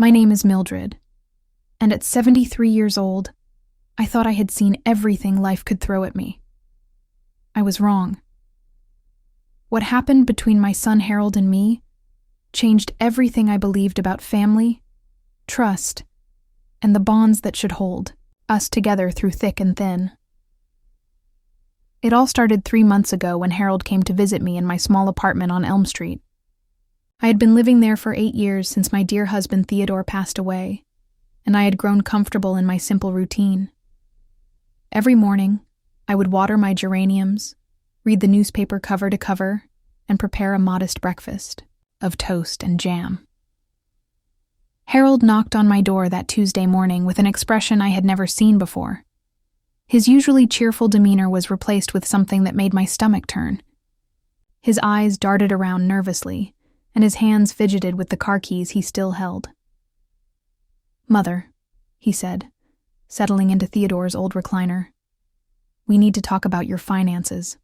My name is Mildred, and at 73 years old, I thought I had seen everything life could throw at me. I was wrong. What happened between my son Harold and me changed everything I believed about family, trust, and the bonds that should hold us together through thick and thin. It all started 3 months ago when Harold came to visit me in my small apartment on Elm Street. I had been living there for 8 years since my dear husband Theodore passed away, and I had grown comfortable in my simple routine. Every morning, I would water my geraniums, read the newspaper cover to cover, and prepare a modest breakfast of toast and jam. Harold knocked on my door that Tuesday morning with an expression I had never seen before. His usually cheerful demeanor was replaced with something that made my stomach turn. His eyes darted around nervously, and his hands fidgeted with the car keys he still held. "Mother," he said, settling into Theodore's old recliner, "we need to talk about your finances."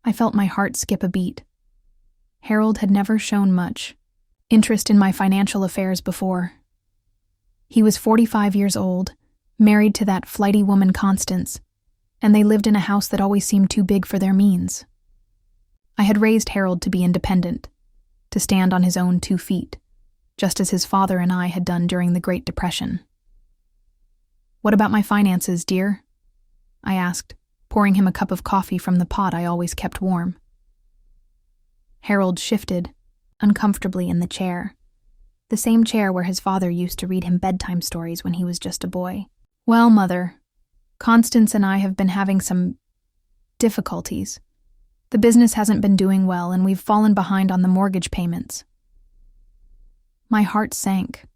I felt my heart skip a beat. Harold had never shown much interest in my financial affairs before. He was 45 years old, married to that flighty woman Constance, and they lived in a house that always seemed too big for their means. I had raised Harold to be independent, to stand on his own 2 feet, just as his father and I had done during the Great Depression. "What about my finances, dear?" I asked, pouring him a cup of coffee from the pot I always kept warm. Harold shifted uncomfortably in the chair, the same chair where his father used to read him bedtime stories when he was just a boy. "Well, Mother, Constance and I have been having some difficulties. The business hasn't been doing well, and we've fallen behind on the mortgage payments." My heart sank.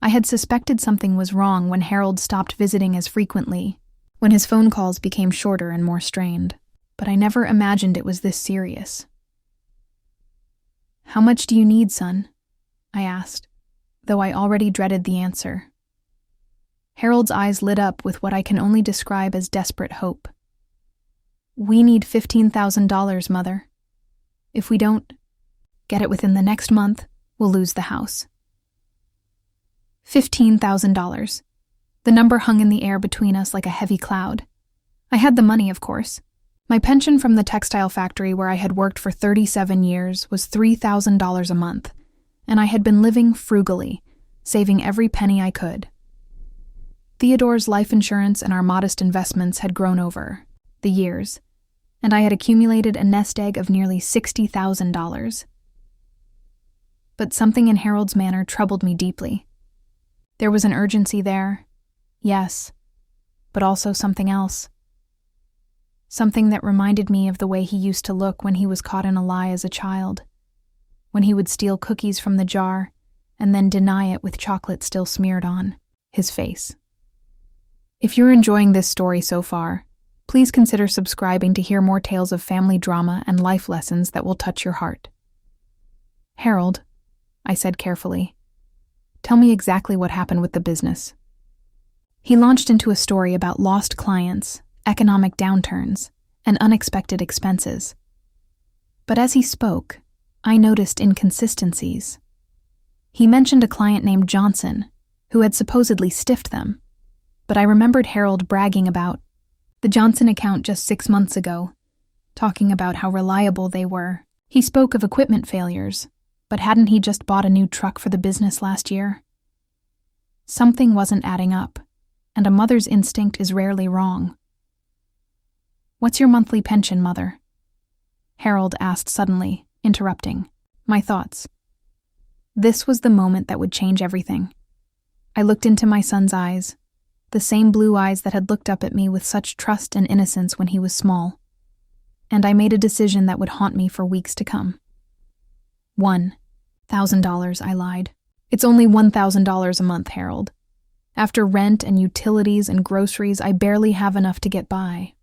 I had suspected something was wrong when Harold stopped visiting as frequently, when his phone calls became shorter and more strained, but I never imagined it was this serious. "How much do you need, son?" I asked, though I already dreaded the answer. Harold's eyes lit up with what I can only describe as desperate hope. "We need $15,000, Mother. If we don't get it within the next month, we'll lose the house." $15,000. The number hung in the air between us like a heavy cloud. I had the money, of course. My pension from the textile factory where I had worked for 37 years was $3,000 a month, and I had been living frugally, saving every penny I could. Theodore's life insurance and our modest investments had grown over the years, and I had accumulated a nest egg of nearly $60,000. But something in Harold's manner troubled me deeply. There was an urgency there, yes, but also something else. Something that reminded me of the way he used to look when he was caught in a lie as a child, when he would steal cookies from the jar and then deny it with chocolate still smeared on his face. If you're enjoying this story so far, please consider subscribing to hear more tales of family drama and life lessons that will touch your heart. "Harold," I said carefully, "tell me exactly what happened with the business." He launched into a story about lost clients, economic downturns, and unexpected expenses. But as he spoke, I noticed inconsistencies. He mentioned a client named Johnson, who had supposedly stiffed them, but I remembered Harold bragging about the Johnson account just 6 months ago, talking about how reliable they were. He spoke of equipment failures, but hadn't he just bought a new truck for the business last year? Something wasn't adding up, and a mother's instinct is rarely wrong. "What's your monthly pension, Mother?" Harold asked suddenly, interrupting my thoughts. This was the moment that would change everything. I looked into my son's eyes, the same blue eyes that had looked up at me with such trust and innocence when he was small, and I made a decision that would haunt me for weeks to come. $1,000, I lied. "It's only $1,000 a month, Harold. After rent and utilities and groceries, I barely have enough to get by."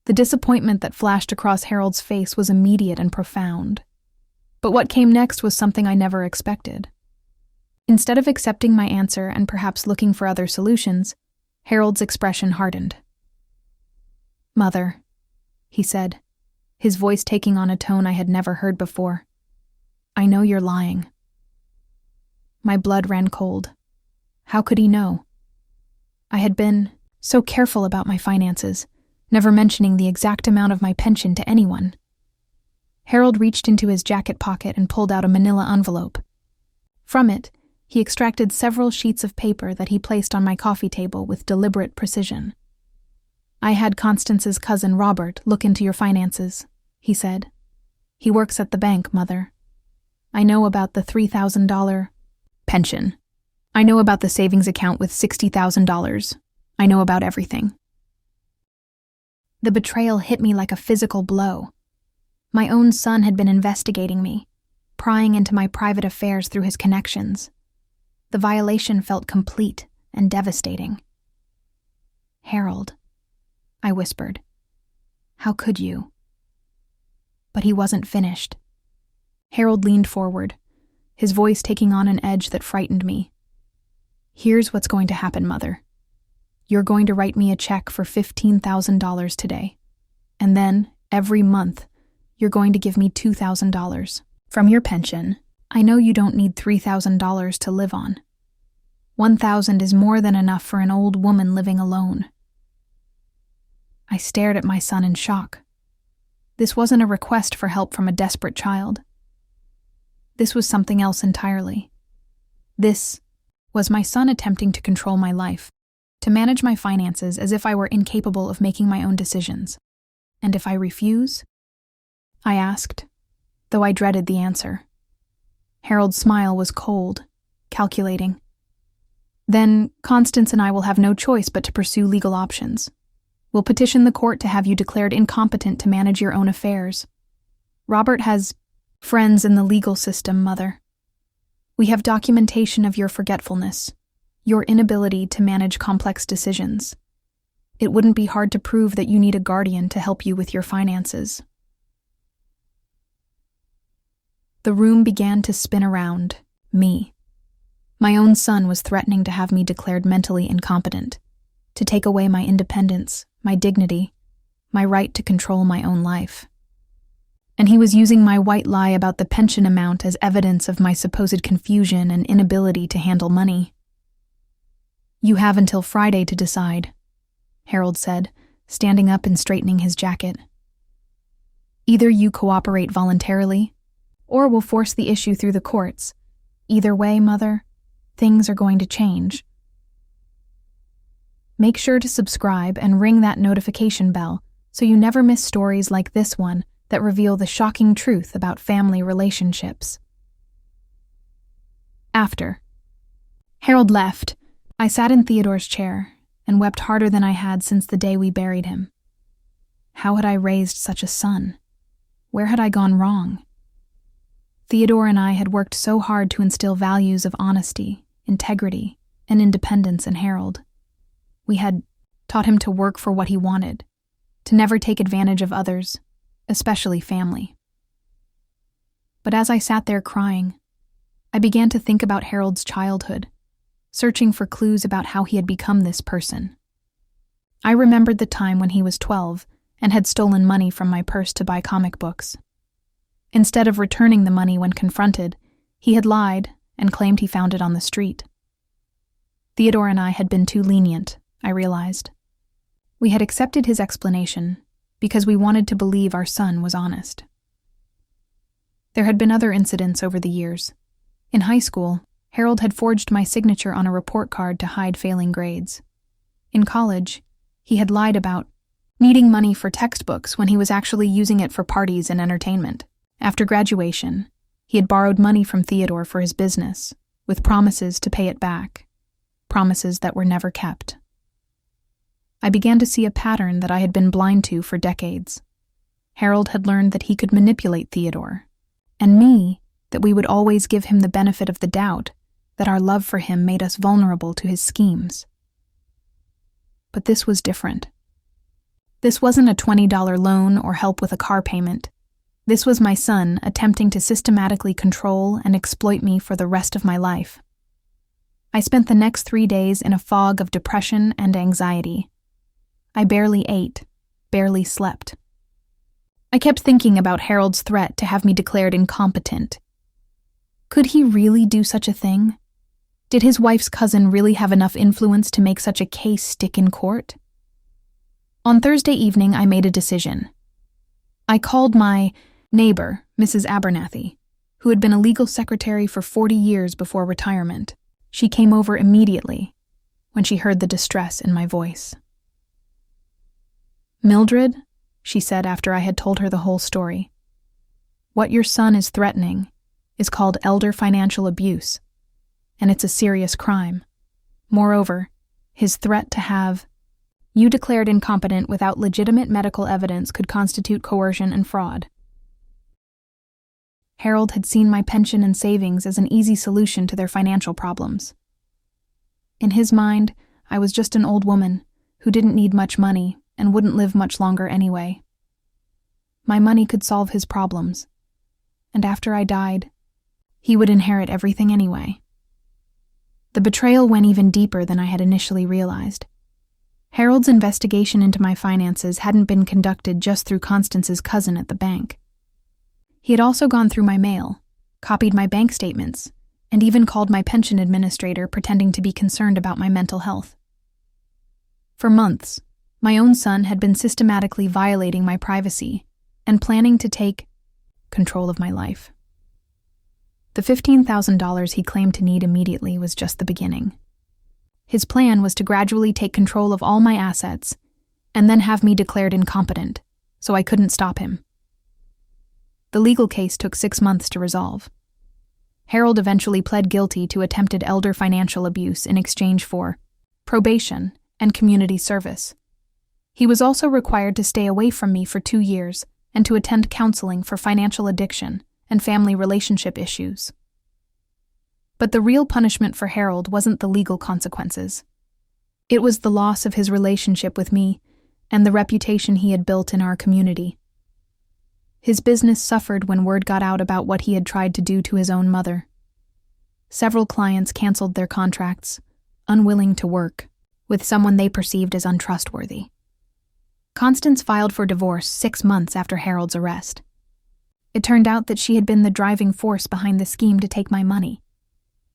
The disappointment that flashed across Harold's face was immediate and profound. But what came next was something I never expected. Instead of accepting my answer and perhaps looking for other solutions, Harold's expression hardened. "Mother," he said, his voice taking on a tone I had never heard before, "I know you're lying. My blood ran cold. How could he know? I had been so careful about my finances, never mentioning the exact amount of my pension to anyone. Harold reached into his jacket pocket and pulled out a manila envelope. From it, he extracted several sheets of paper that he placed on my coffee table with deliberate precision. I had Constance's cousin Robert look into your finances, he said. He works at the bank, Mother. I know about the $3,000 pension. I know about the savings account with $60,000. I know about everything. The betrayal hit me like a physical blow. My own son had been investigating me, prying into my private affairs through his connections. The violation felt complete and devastating. Harold, I whispered. How could you? But he wasn't finished. Harold leaned forward, his voice taking on an edge that frightened me. Here's what's going to happen, Mother. You're going to write me a check for $15,000 today. And then, every month, you're going to give me $2,000 from your pension. I know you don't need $3,000 to live on. $1,000 is more than enough for an old woman living alone. I stared at my son in shock. This wasn't a request for help from a desperate child. This was something else entirely. This was my son attempting to control my life, to manage my finances as if I were incapable of making my own decisions. And if I refuse? I asked, though I dreaded the answer. Harold's smile was cold, calculating. Then Constance and I will have no choice but to pursue legal options. We'll petition the court to have you declared incompetent to manage your own affairs. Robert has friends in the legal system, Mother. We have documentation of your forgetfulness, your inability to manage complex decisions. It wouldn't be hard to prove that you need a guardian to help you with your finances. The room began to spin around me. My own son was threatening to have me declared mentally incompetent, to take away my independence, my dignity, my right to control my own life. And he was using my white lie about the pension amount as evidence of my supposed confusion and inability to handle money. You have until Friday to decide, Harold said, standing up and straightening his jacket. Either you cooperate voluntarily, or we'll force the issue through the courts. Either way, Mother, things are going to change. Make sure to subscribe and ring that notification bell so you never miss stories like this one that reveal the shocking truth about family relationships. After Harold left, I sat in Theodore's chair and wept harder than I had since the day we buried him. How had I raised such a son? Where had I gone wrong? Theodore and I had worked so hard to instill values of honesty, integrity, and independence in Harold. We had taught him to work for what he wanted, to never take advantage of others, especially family. But as I sat there crying, I began to think about Harold's childhood, searching for clues about how he had become this person. I remembered the time when he was 12 and had stolen money from my purse to buy comic books. Instead of returning the money when confronted, he had lied and claimed he found it on the street. Theodore and I had been too lenient, I realized. We had accepted his explanation because we wanted to believe our son was honest. There had been other incidents over the years. In high school, Harold had forged my signature on a report card to hide failing grades. In college, he had lied about needing money for textbooks when he was actually using it for parties and entertainment. After graduation, he had borrowed money from Theodore for his business, with promises to pay it back, promises that were never kept. I began to see a pattern that I had been blind to for decades. Harold had learned that he could manipulate Theodore, and me, that we would always give him the benefit of the doubt, that our love for him made us vulnerable to his schemes. But this was different. This wasn't a $20 loan or help with a car payment. This was my son attempting to systematically control and exploit me for the rest of my life. I spent the next 3 days in a fog of depression and anxiety. I barely ate, barely slept. I kept thinking about Harold's threat to have me declared incompetent. Could he really do such a thing? Did his wife's cousin really have enough influence to make such a case stick in court? On Thursday evening, I made a decision. I called my neighbor, Mrs. Abernathy, who had been a legal secretary for 40 years before retirement. She came over immediately when she heard the distress in my voice. "Mildred," she said after I had told her the whole story, "what your son is threatening is called elder financial abuse, and it's a serious crime. Moreover, his threat to have you declared incompetent without legitimate medical evidence could constitute coercion and fraud." Harold had seen my pension and savings as an easy solution to their financial problems. In his mind, I was just an old woman who didn't need much money and wouldn't live much longer anyway. My money could solve his problems, and after I died, he would inherit everything anyway. The betrayal went even deeper than I had initially realized. Harold's investigation into my finances hadn't been conducted just through Constance's cousin at the bank. He had also gone through my mail, copied my bank statements, and even called my pension administrator pretending to be concerned about my mental health. For months, my own son had been systematically violating my privacy and planning to take control of my life. The $15,000 he claimed to need immediately was just the beginning. His plan was to gradually take control of all my assets and then have me declared incompetent, so I couldn't stop him. The legal case took 6 months to resolve. Harold eventually pled guilty to attempted elder financial abuse in exchange for probation and community service. He was also required to stay away from me for 2 years and to attend counseling for financial addiction and family relationship issues. But the real punishment for Harold wasn't the legal consequences. It was the loss of his relationship with me and the reputation he had built in our community. His business suffered when word got out about what he had tried to do to his own mother. Several clients canceled their contracts, unwilling to work with someone they perceived as untrustworthy. Constance filed for divorce 6 months after Harold's arrest. It turned out that she had been the driving force behind the scheme to take my money.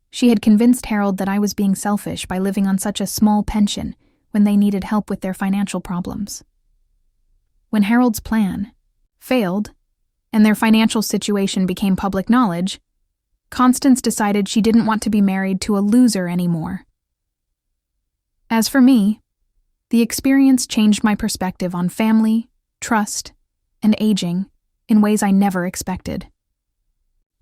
She had convinced Harold that I was being selfish by living on such a small pension when they needed help with their financial problems. When Harold's plan failed, and their financial situation became public knowledge, Constance decided she didn't want to be married to a loser anymore. As for me, the experience changed my perspective on family, trust, and aging in ways I never expected.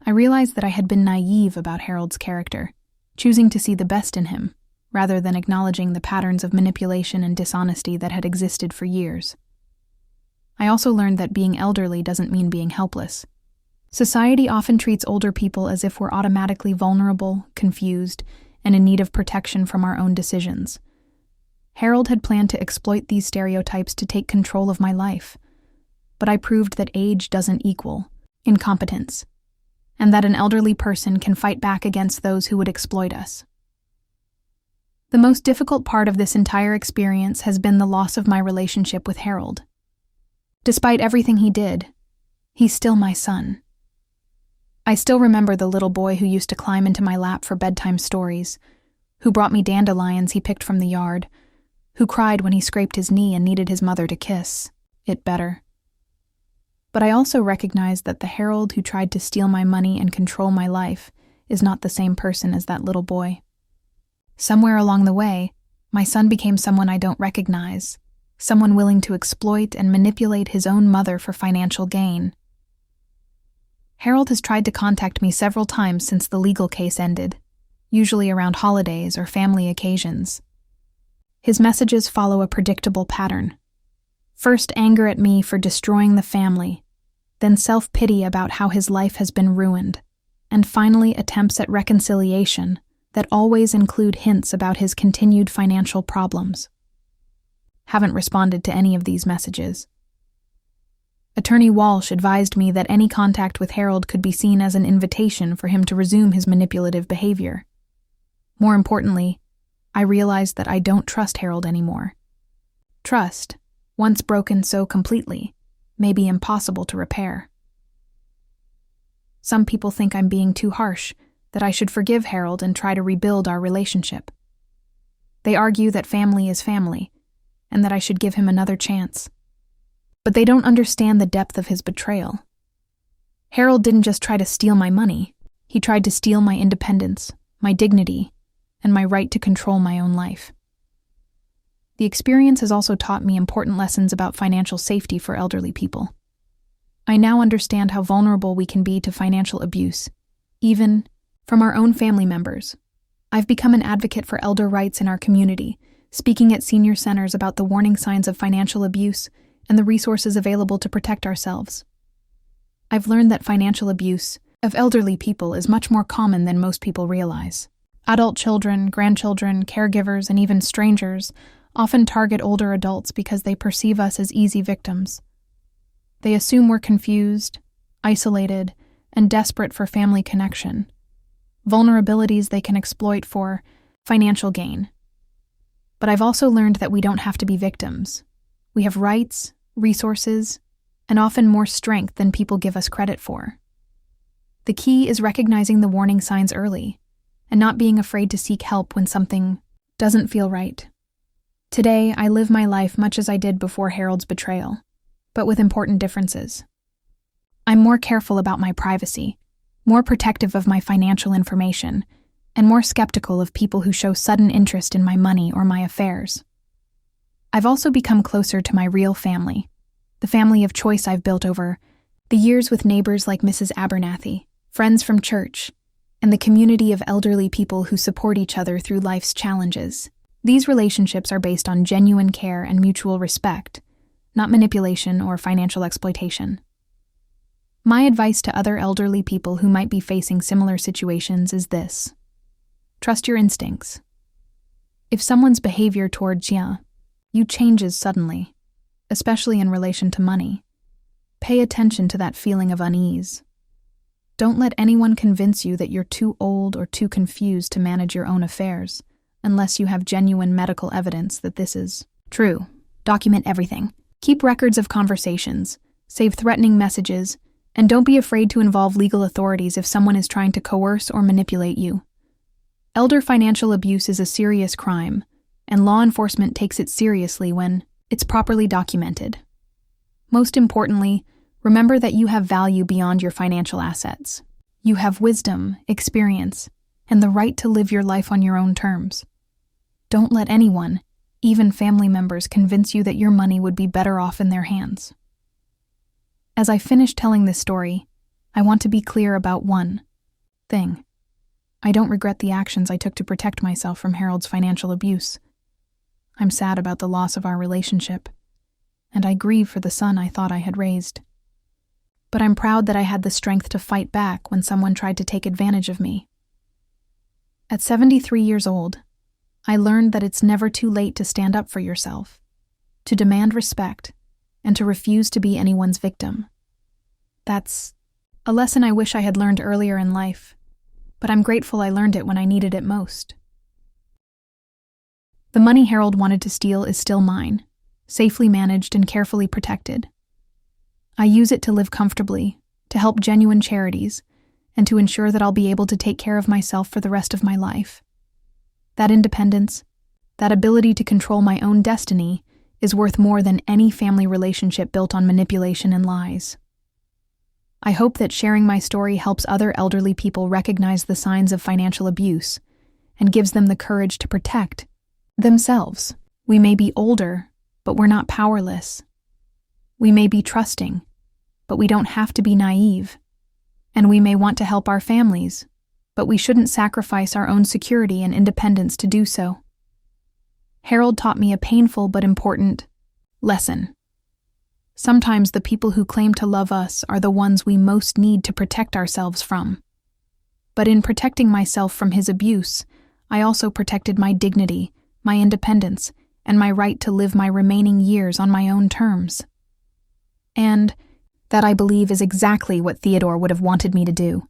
I realized that I had been naive about Harold's character, choosing to see the best in him, rather than acknowledging the patterns of manipulation and dishonesty that had existed for years. I also learned that being elderly doesn't mean being helpless. Society often treats older people as if we're automatically vulnerable, confused, and in need of protection from our own decisions. Harold had planned to exploit these stereotypes to take control of my life, but I proved that age doesn't equal incompetence, and that an elderly person can fight back against those who would exploit us. The most difficult part of this entire experience has been the loss of my relationship with Harold. Despite everything he did, he's still my son. I still remember the little boy who used to climb into my lap for bedtime stories, who brought me dandelions he picked from the yard, who cried when he scraped his knee and needed his mother to kiss it better. But I also recognize that the Harold who tried to steal my money and control my life is not the same person as that little boy. Somewhere along the way, my son became someone I don't recognize, someone willing to exploit and manipulate his own mother for financial gain. Harold has tried to contact me several times since the legal case ended, usually around holidays or family occasions. His messages follow a predictable pattern. First, anger at me for destroying the family, then self-pity about how his life has been ruined, and finally attempts at reconciliation that always include hints about his continued financial problems. Haven't responded to any of these messages. Attorney Walsh advised me that any contact with Harold could be seen as an invitation for him to resume his manipulative behavior. More importantly, I realized that I don't trust Harold anymore. Trust, once broken so completely, may be impossible to repair. Some people think I'm being too harsh, that I should forgive Harold and try to rebuild our relationship. They argue that family is family, and that I should give him another chance. But they don't understand the depth of his betrayal. Harold didn't just try to steal my money, he tried to steal my independence, my dignity, and my right to control my own life. The experience has also taught me important lessons about financial safety for elderly people. I now understand how vulnerable we can be to financial abuse, even from our own family members. I've become an advocate for elder rights in our community, speaking at senior centers about the warning signs of financial abuse and the resources available to protect ourselves. I've learned that financial abuse of elderly people is much more common than most people realize. Adult children, grandchildren, caregivers, and even strangers often target older adults because they perceive us as easy victims. They assume we're confused, isolated, and desperate for family connection, vulnerabilities they can exploit for financial gain. But I've also learned that we don't have to be victims. We have rights, resources, and often more strength than people give us credit for. The key is recognizing the warning signs early and not being afraid to seek help when something doesn't feel right. Today, I live my life much as I did before Harold's betrayal, but with important differences. I'm more careful about my privacy, more protective of my financial information, and more skeptical of people who show sudden interest in my money or my affairs. I've also become closer to my real family, the family of choice I've built over the years with neighbors like Mrs. Abernathy, friends from church, and the community of elderly people who support each other through life's challenges. These relationships are based on genuine care and mutual respect, not manipulation or financial exploitation. My advice to other elderly people who might be facing similar situations is this: trust your instincts. If someone's behavior towards you changes suddenly, especially in relation to money, pay attention to that feeling of unease. Don't let anyone convince you that you're too old or too confused to manage your own affairs, unless you have genuine medical evidence that this is true. Document everything. Keep records of conversations, save threatening messages, and don't be afraid to involve legal authorities if someone is trying to coerce or manipulate you. Elder financial abuse is a serious crime, and law enforcement takes it seriously when it's properly documented. Most importantly, remember that you have value beyond your financial assets. You have wisdom, experience, and the right to live your life on your own terms. Don't let anyone, even family members, convince you that your money would be better off in their hands. As I finish telling this story, I want to be clear about one thing. I don't regret the actions I took to protect myself from Harold's financial abuse. I'm sad about the loss of our relationship, and I grieve for the son I thought I had raised. But I'm proud that I had the strength to fight back when someone tried to take advantage of me. At 73 years old, I learned that it's never too late to stand up for yourself, to demand respect, and to refuse to be anyone's victim. That's a lesson I wish I had learned earlier in life, but I'm grateful I learned it when I needed it most. The money Harold wanted to steal is still mine, safely managed and carefully protected. I use it to live comfortably, to help genuine charities, and to ensure that I'll be able to take care of myself for the rest of my life. That independence, that ability to control my own destiny, is worth more than any family relationship built on manipulation and lies. I hope that sharing my story helps other elderly people recognize the signs of financial abuse and gives them the courage to protect themselves. We may be older, but we're not powerless. We may be trusting, but we don't have to be naive. And we may want to help our families, but we shouldn't sacrifice our own security and independence to do so. Harold taught me a painful but important lesson. Sometimes the people who claim to love us are the ones we most need to protect ourselves from. But in protecting myself from his abuse, I also protected my dignity, my independence, and my right to live my remaining years on my own terms. And that, I believe, is exactly what Theodore would have wanted me to do.